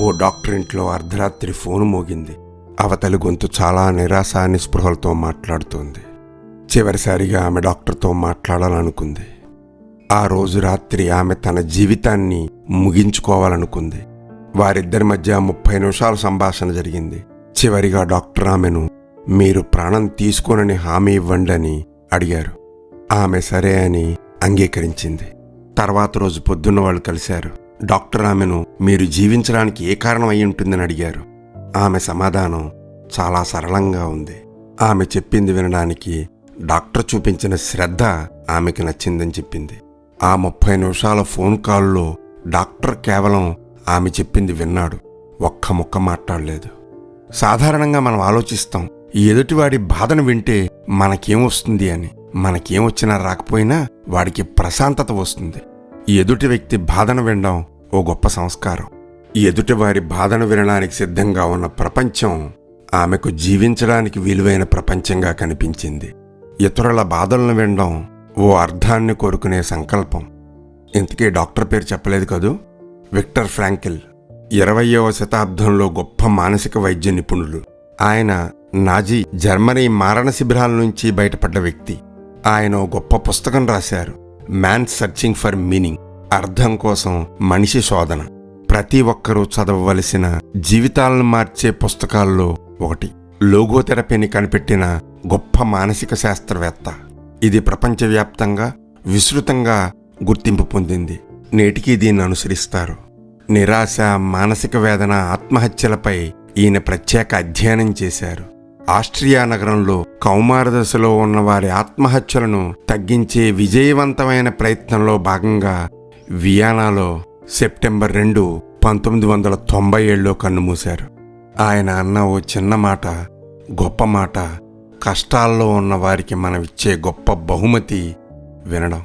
ఓ doctor ఇంట్లో అర్ధరాత్రి phone మోగింది. అవతలి గొంతు చాలా నిరాశ నిస్పృహలతో మాట్లాడుతోంది. చివరిసారిగా ఆమె డాక్టర్తో మాట్లాడాలనుకుంది. ఆ రోజు రాత్రి ఆమె తన జీవితాన్ని ముగించుకోవాలనుకుంది. వారిద్దరి మధ్య 30 నిమిషాల సంభాషణ జరిగింది. చివరిగా డాక్టర్ ఆమెను మీరు ప్రాణం తీసుకోనని హామీ ఇవ్వండి అని అడిగారు. ఆమె సరే అని అంగీకరించింది. తర్వాత రోజు పొద్దున్న వాళ్ళు కలిశారు. డాక్టర్ ఆమెను మీరు జీవించడానికి ఏ కారణం అయి ఉంటుందని అడిగారు. ఆమె సమాధానం చాలా సరళంగా ఉంది. ఆమె చెప్పింది వినడానికి డాక్టర్ చూపించిన శ్రద్ధ ఆమెకి నచ్చిందని చెప్పింది. ఆ 30 నిమిషాల ఫోన్ కాల్లో డాక్టర్ కేవలం ఆమె చెప్పింది విన్నాడు. ఒక్క ముక్క మాట్లాడలేదు. సాధారణంగా మనం ఆలోచిస్తాం, ఎదుటివాడి బాధను వింటే మనకేమొస్తుంది అని. మనకేమొచ్చినా రాకపోయినా వాడికి ప్రశాంతత వస్తుంది. ఎదుటి వ్యక్తి బాధను వినడం ఓ గొప్ప సంస్కారం. ఎదుటివారి బాధను వినడానికి సిద్ధంగా ఉన్న ప్రపంచం ఆమెకు జీవించడానికి విలువైన ప్రపంచంగా కనిపించింది. ఇతరుల బాధలను వినడం ఓ అర్థాన్ని కోరుకునే సంకల్పం. ఇంతకీ డాక్టర్ పేరు చెప్పలేదు కదూ, విక్టర్ ఫ్రాంకిల్. 20వ శతాబ్దంలో గొప్ప మానసిక వైద్య నిపుణులు. ఆయన నాజీ జర్మనీ మారణ శిబిరాల నుంచి బయటపడ్డ వ్యక్తి. ఆయన ఓ గొప్ప పుస్తకం రాశారు, మ్యాన్ సర్చింగ్ ఫర్ మీనింగ్, అర్థం కోసం మనిషి శోధన. ప్రతి ఒక్కరూ చదవవలసిన జీవితాలను మార్చే పుస్తకాల్లో ఒకటి. లోగోథెరపీని కనిపెట్టిన గొప్ప మానసిక శాస్త్రవేత్త. ఇది ప్రపంచవ్యాప్తంగా విస్తృతంగా గుర్తింపు పొందింది. నేటికీ దీన్ని అనుసరిస్తారు. నిరాశ, మానసిక వేదన, ఆత్మహత్యలపై ఈయన ప్రత్యేక అధ్యయనం చేశారు. ఆస్ట్రియా నగరంలో కౌమార దశలో ఉన్న వారి ఆత్మహత్యలను తగ్గించే విజయవంతమైన ప్రయత్నంలో భాగంగా వియన్నాలో సెప్టెంబర్ 2, 1997లో కన్నుమూశారు. ఆయన అన్న ఓ చిన్న మాట, గొప్ప మాట. కష్టాల్లో ఉన్న వారికి మనం ఇచ్చే గొప్ప బహుమతి వినడం.